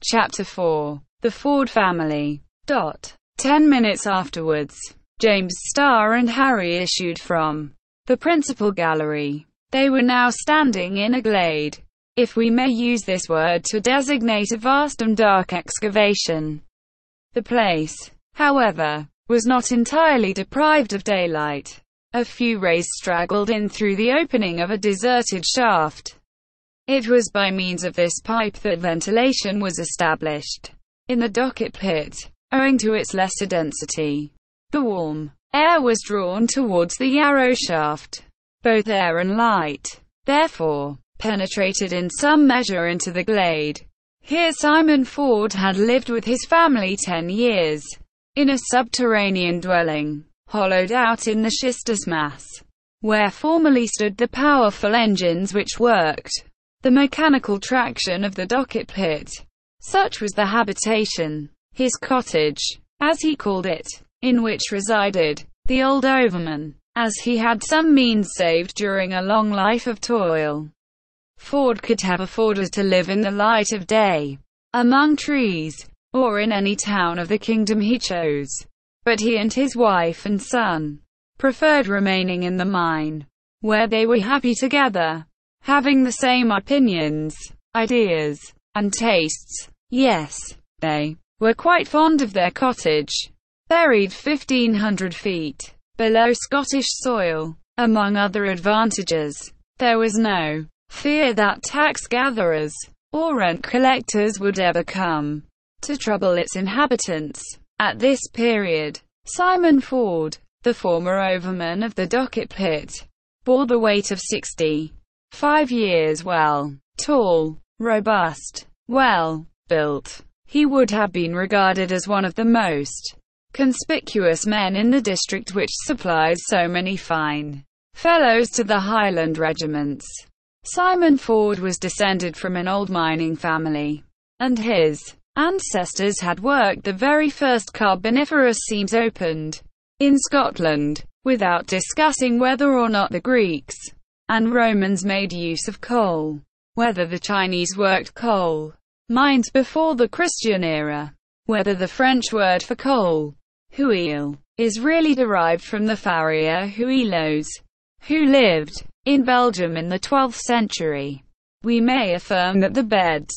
Chapter 4. The Ford Family. 10 minutes afterwards, James Starr and Harry issued from the principal gallery. They were now standing in a glade, if we may use this word to designate a vast and dark excavation. The place, however, was not entirely deprived of daylight. A few rays straggled in through the opening of a deserted shaft. It was by means of this pipe that ventilation was established in the docket pit, owing to its lesser density. The warm air was drawn towards the yarrow shaft. Both air and light, therefore, penetrated in some measure into the glade. Here Simon Ford had lived with his family 10 years, in a subterranean dwelling, hollowed out in the schistous mass, where formerly stood the powerful engines which worked the mechanical traction of the docket pit. Such was the habitation, his cottage, as he called it, in which resided the old overman, as he had some means saved during a long life of toil. Ford could have afforded to live in the light of day, among trees, or in any town of the kingdom he chose. But he and his wife and son preferred remaining in the mine, where they were happy together, having the same opinions, ideas, and tastes. Yes, they were quite fond of their cottage, buried 1,500 feet below Scottish soil. Among other advantages, there was no fear that tax gatherers or rent collectors would ever come to trouble its inhabitants. At this period, Simon Ford, the former overman of the docket pit, bore the weight of 65 years. Well, tall, robust, well built, he would have been regarded as one of the most conspicuous men in the district which supplies so many fine fellows to the Highland regiments. Simon Ford was descended from an old mining family, and his ancestors had worked the very first carboniferous seams opened in Scotland, without discussing whether or not the Greeks and Romans made use of coal, whether the Chinese worked coal mines before the Christian era, whether the French word for coal, huile, is really derived from the farrier Huilos, who lived in Belgium in the 12th century. We may affirm that the beds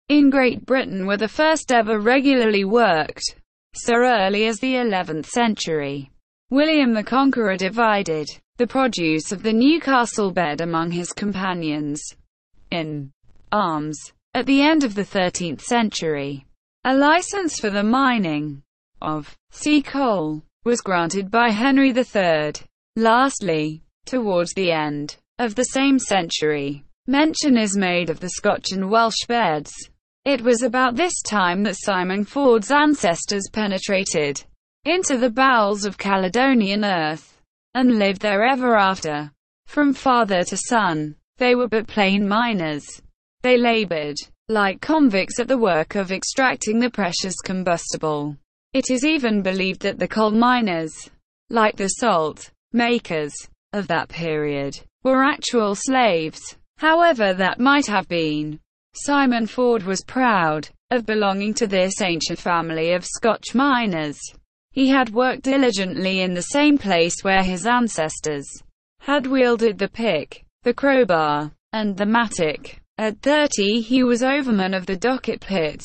in Great Britain were the first ever regularly worked, so early as the 11th century. William the Conqueror divided the produce of the Newcastle bed among his companions in arms. At the end of the 13th century, a license for the mining of sea coal was granted by Henry III. Lastly, towards the end of the same century, mention is made of the Scotch and Welsh beds. It was about this time that Simon Ford's ancestors penetrated into the bowels of Caledonian earth, and lived there ever after. From father to son, they were but plain miners. They labored, like convicts, at the work of extracting the precious combustible. It is even believed that the coal miners, like the salt makers of that period, were actual slaves. However that might have been, Simon Ford was proud of belonging to this ancient family of Scotch miners. He had worked diligently in the same place where his ancestors had wielded the pick, the crowbar, and the mattock. At 30 he was overman of the docket pit,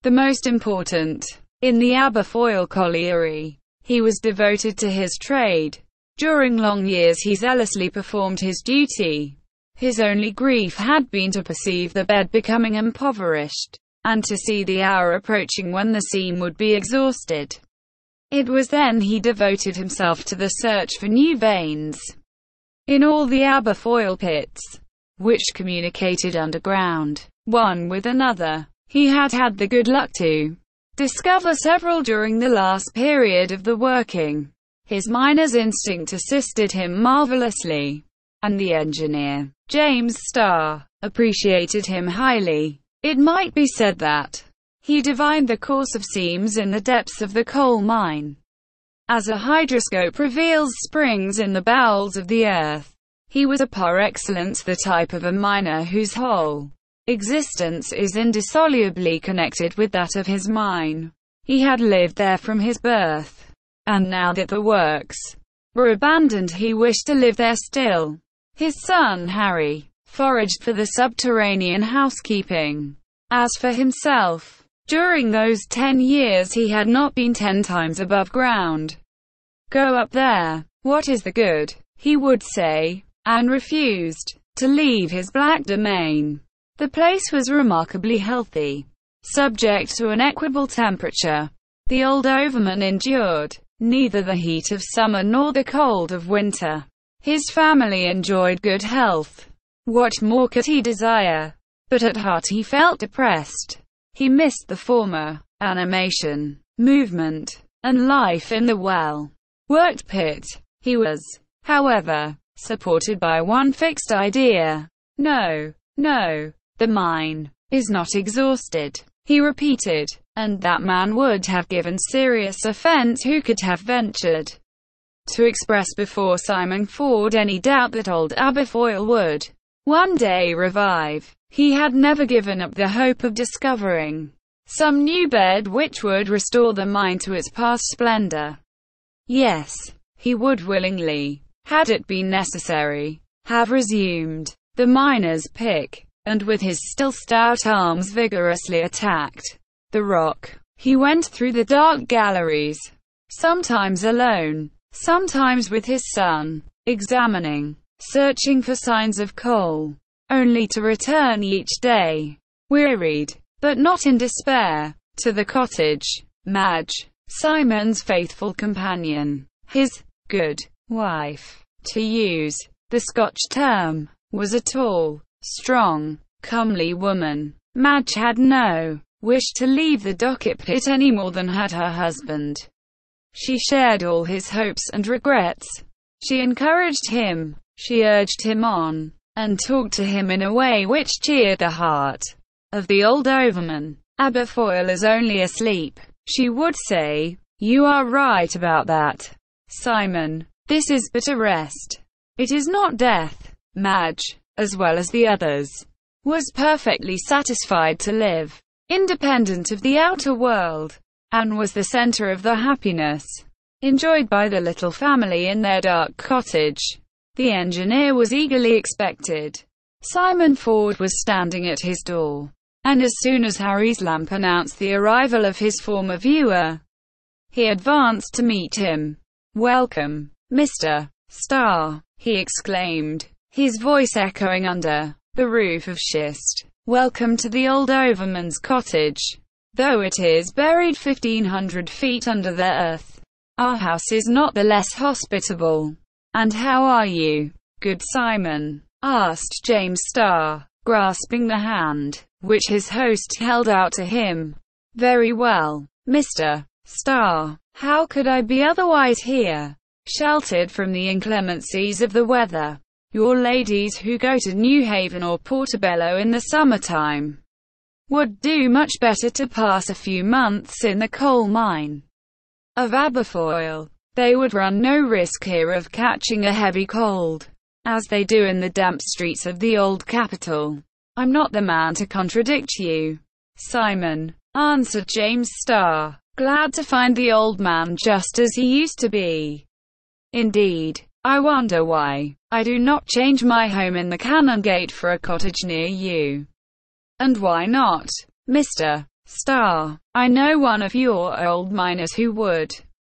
the most important in the Aberfoyle colliery. He was devoted to his trade. During long years he zealously performed his duty. His only grief had been to perceive the bed becoming impoverished, and to see the hour approaching when the seam would be exhausted. It was then he devoted himself to the search for new veins in all the Aberfoyle pits, which communicated underground, one with another. He had had the good luck to discover several during the last period of the working. His miner's instinct assisted him marvelously, and the engineer, James Starr, appreciated him highly. It might be said that he divined the course of seams in the depths of the coal mine, as a hydroscope reveals springs in the bowels of the earth. He was par excellence the type of a miner whose whole existence is indissolubly connected with that of his mine. He had lived there from his birth, and now that the works were abandoned, he wished to live there still. His son Harry foraged for the subterranean housekeeping. As for himself, during those 10 years he had not been 10 times above ground. Go up there, what is the good, he would say, and refused to leave his black domain. The place was remarkably healthy, subject to an equable temperature. The old overman endured neither the heat of summer nor the cold of winter. His family enjoyed good health. What more could he desire? But at heart he felt depressed. He missed the former animation, movement, and life in the well-worked pit. He was, however, supported by one fixed idea. No, no, the mine is not exhausted, he repeated, and that man would have given serious offense who could have ventured to express before Simon Ford any doubt that old Aberfoyle would one day revive. He had never given up the hope of discovering some new bed which would restore the mine to its past splendor. Yes, he would willingly, had it been necessary, have resumed the miner's pick, and with his still stout arms vigorously attacked the rock. He went through the dark galleries, sometimes alone, sometimes with his son, examining, searching for signs of coal, only to return each day, wearied, but not in despair, to the cottage. Madge, Simon's faithful companion, his good wife, to use the Scotch term, was a tall, strong, comely woman. Madge had no wish to leave the docket pit any more than had her husband. She shared all his hopes and regrets. She encouraged him, she urged him on, and talked to him in a way which cheered the heart of the old overman. Aberfoyle is only asleep, she would say. You are right about that, Simon. This is but a rest. It is not death. Madge, as well as the others, was perfectly satisfied to live independent of the outer world, and was the center of the happiness enjoyed by the little family in their dark cottage. The engineer was eagerly expected. Simon Ford was standing at his door, and as soon as Harry's lamp announced the arrival of his former viewer, he advanced to meet him. "Welcome, Mr. Starr," he exclaimed, his voice echoing under the roof of schist. "Welcome to the old overman's cottage. Though it is buried 1,500 feet under the earth, our house is not the less hospitable. And how are you, good Simon?" asked James Starr, grasping the hand which his host held out to him. "Very well, Mr. Starr. How could I be otherwise here, sheltered from the inclemencies of the weather? Your ladies who go to New Haven or Portobello in the summertime would do much better to pass a few months in the coal mine of Aberfoyle. They would run no risk here of catching a heavy cold, as they do in the damp streets of the old capital." "I'm not the man to contradict you, Simon," answered James Starr, glad to find the old man just as he used to be. "Indeed, I wonder why I do not change my home in the Canongate for a cottage near you." "And why not, Mr. Starr? I know one of your old miners who would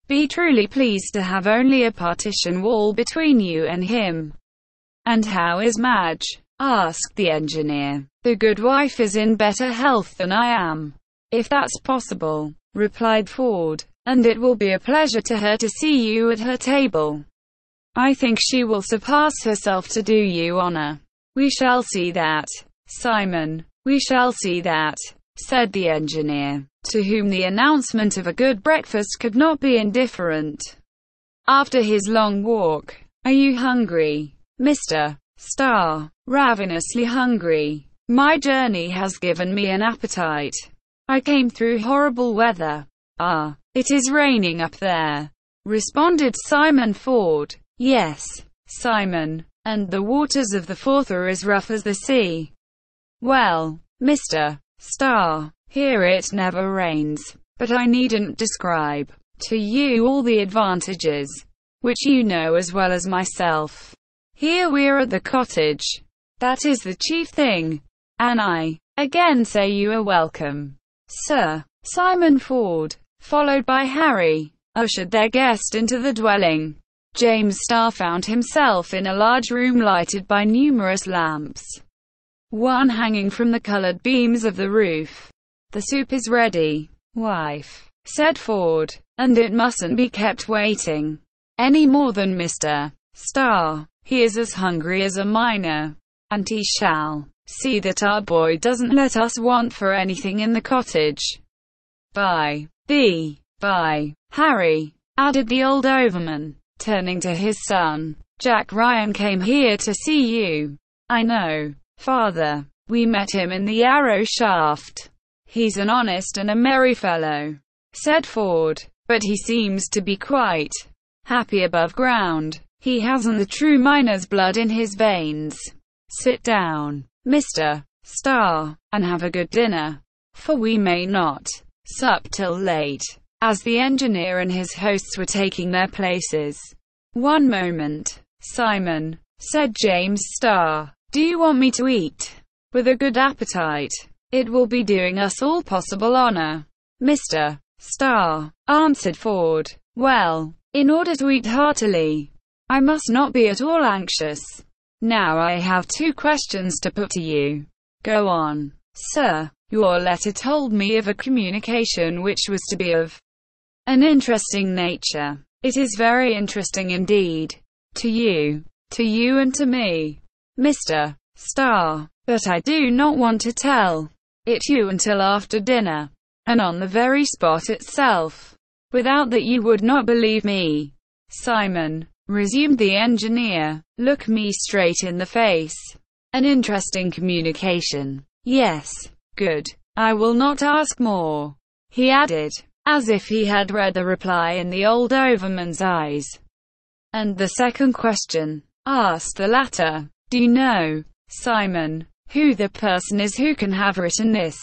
be truly pleased to have only a partition wall between you and him." "And how is Madge?" asked the engineer. "The good wife is in better health than I am, if that's possible," replied Ford, "and it will be a pleasure to her to see you at her table. I think she will surpass herself to do you honor." "We shall see that, Simon, we shall see that," said the engineer, to whom the announcement of a good breakfast could not be indifferent after his long walk. "Are you hungry, Mr. Starr?" "Ravenously hungry. My journey has given me an appetite. I came through horrible weather." "Ah, it is raining up there," responded Simon Ford. "Yes, Simon, and the waters of the Forth are as rough as the sea." "Well, Mr. Starr. Here it never rains, but I needn't describe to you all the advantages, which you know as well as myself. Here we're at the cottage. That is the chief thing. And I again say you are welcome, sir. Simon Ford, followed by Harry, ushered their guest into the dwelling. James Starr found himself in a large room lighted by numerous lamps, one hanging from the colored beams of the roof. The soup is ready, wife, said Ford, and it mustn't be kept waiting any more than Mr. Starr. He is as hungry as a miner, and he shall see that our boy doesn't let us want for anything in the cottage. By the by, Harry, added the old overman, turning to his son, Jack Ryan came here to see you. I know, father. We met him in the Arrow shaft. He's an honest and a merry fellow, said Ford, but he seems to be quite happy above ground. He hasn't the true miner's blood in his veins. Sit down, Mr. Starr, and have a good dinner, for we may not sup till late, as the engineer and his hosts were taking their places. One moment, Simon, said James Starr. Do you want me to eat with a good appetite? It will be doing us all possible honor, Mr. Starr, answered Ford. Well, in order to eat heartily, I must not be at all anxious. Now I have 2 questions to put to you. Go on, sir. Your letter told me of a communication which was to be of an interesting nature. It is very interesting indeed. To you and to me, Mr. Starr. But I do not want to tell it you until after dinner, and on the very spot itself. Without that you would not believe me. Simon, resumed the engineer, look me straight in the face. An interesting communication. Yes. Good. I will not ask more, he added, as if he had read the reply in the old overman's eyes. And the second question, asked the latter. Do you know, Simon, who the person is who can have written this?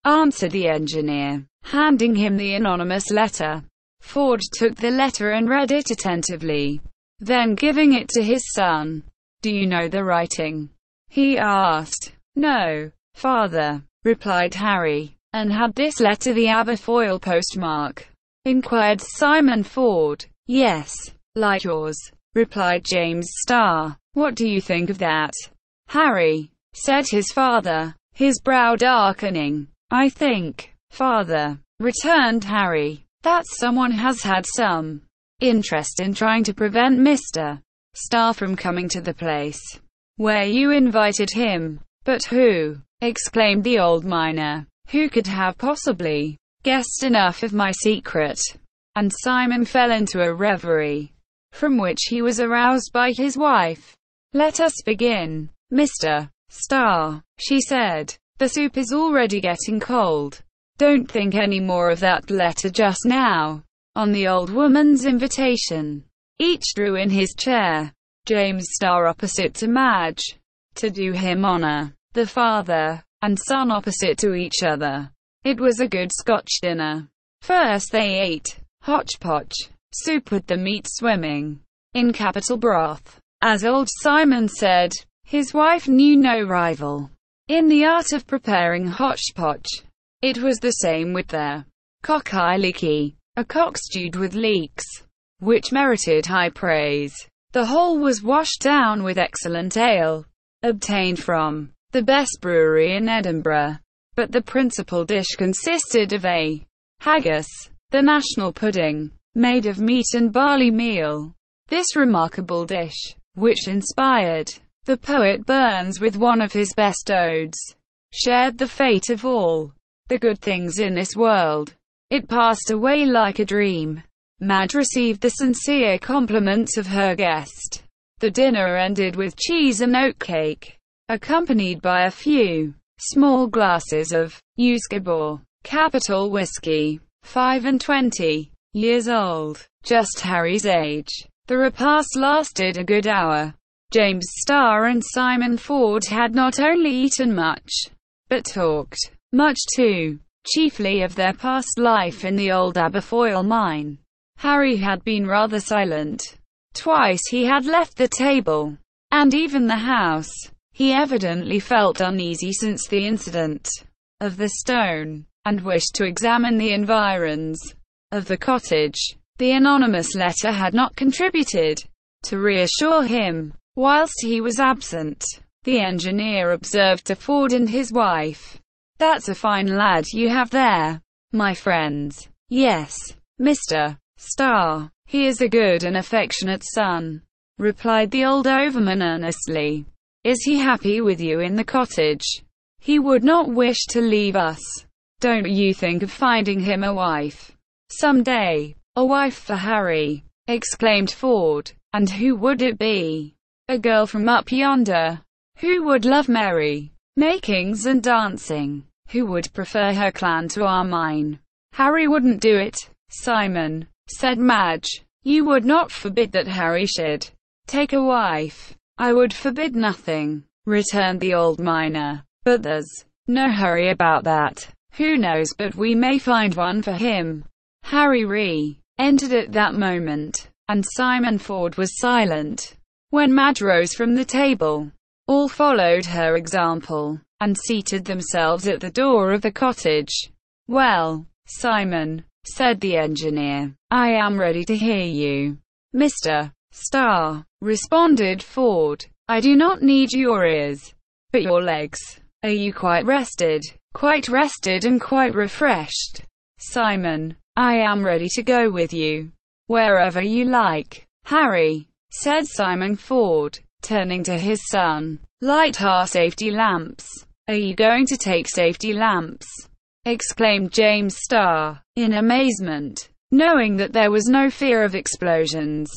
Answered the engineer, handing him the anonymous letter. Ford took the letter and read it attentively, then giving it to his son. Do you know the writing? He asked. No, father, replied Harry. And had this letter the Aberfoyle postmark? Inquired Simon Ford. Yes, like yours, replied James Starr. What do you think of that, Harry? Said his father, his brow darkening. I think, father, returned Harry, that someone has had some interest in trying to prevent Mr. Starr from coming to the place where you invited him. But who? Exclaimed the old miner. Who could have possibly guessed enough of my secret? And Simon fell into a reverie, from which he was aroused by his wife. Let us begin, Mr. Starr, she said. The soup is already getting cold. Don't think any more of that letter just now. On the old woman's invitation, each drew in his chair, James Starr opposite to Madge, to do him honor, the father and son opposite to each other. It was a good Scotch dinner. First they ate hotchpotch, soup with the meat swimming in capital broth. As old Simon said, his wife knew no rival in the art of preparing hotchpotch. It was the same with their cock-eye leekie, a cock stewed with leeks, which merited high praise. The whole was washed down with excellent ale, obtained from the best brewery in Edinburgh. But the principal dish consisted of a haggis, the national pudding, made of meat and barley meal. This remarkable dish, which inspired the poet Burns with one of his best odes, shared the fate of all the good things in this world. It passed away like a dream. Madge received the sincere compliments of her guest. The dinner ended with cheese and oatcake, accompanied by a few small glasses of Usquebor, capital whiskey, 25 years old, just Harry's age. The repast lasted a good hour. James Starr and Simon Ford had not only eaten much, but talked much too, chiefly of their past life in the old Aberfoyle mine. Harry had been rather silent. Twice he had left the table, and even the house. He evidently felt uneasy since the incident of the stone, and wished to examine the environs of the cottage. The anonymous letter had not contributed to reassure him. Whilst he was absent, the engineer observed to Ford and his wife, "That's a fine lad you have there, my friends." "Yes, Mr. Starr, he is a good and affectionate son," replied the old overman earnestly. "Is he happy with you in the cottage? He would not wish to leave us. Don't you think of finding him a wife some day?" "A wife for Harry?" exclaimed Ford. "And who would it be?" "A girl from up yonder, who would love merry makings and dancing, who would prefer her clan to our mine." "Harry wouldn't do it, Simon," said Madge. "You would not forbid that Harry should take a wife?" "I would forbid nothing," returned the old miner. "But there's no hurry about that. Who knows but we may find one for him." Harry re-entered at that moment, and Simon Ford was silent. When Madge rose from the table, all followed her example, and seated themselves at the door of the cottage. "Well, Simon," said the engineer, "I am ready to hear you." "Mr. Starr," responded Ford, "I do not need your ears, but your legs. Are you quite rested?" "Quite rested and quite refreshed, Simon. I am ready to go with you wherever you like." "Harry," said Simon Ford, turning to his son, "light our safety lamps." "Are you going to take safety lamps?" exclaimed James Starr, in amazement, knowing that there was no fear of explosions,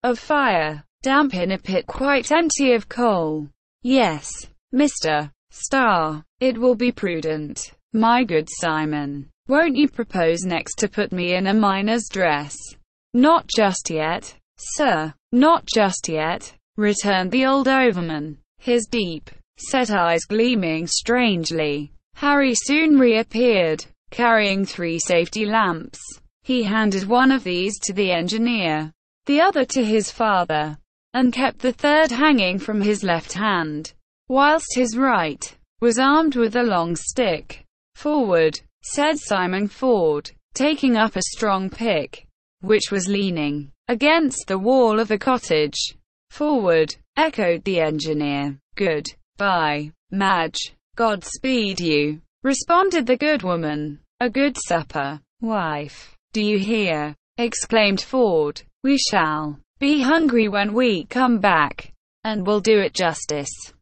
of fire, damp in a pit quite empty of coal. "Yes, Mr. Starr, it will be prudent." "My good Simon, won't you propose next to put me in a miner's dress?" "Not just yet, sir, not just yet," returned the old overman, his deep-set eyes gleaming strangely. Harry soon reappeared, carrying 3 safety lamps. He handed one of these to the engineer, the other to his father, and kept the third hanging from his left hand, whilst his right was armed with a long stick. "Forward," said Simon Ford, taking up a strong pick, which was leaning against the wall of the cottage. "Forward," echoed the engineer. "Good bye, Madge." "God speed you," responded the good woman. "A good supper, wife. Do you hear?" exclaimed Ford. "We shall be hungry when we come back, and will do it justice."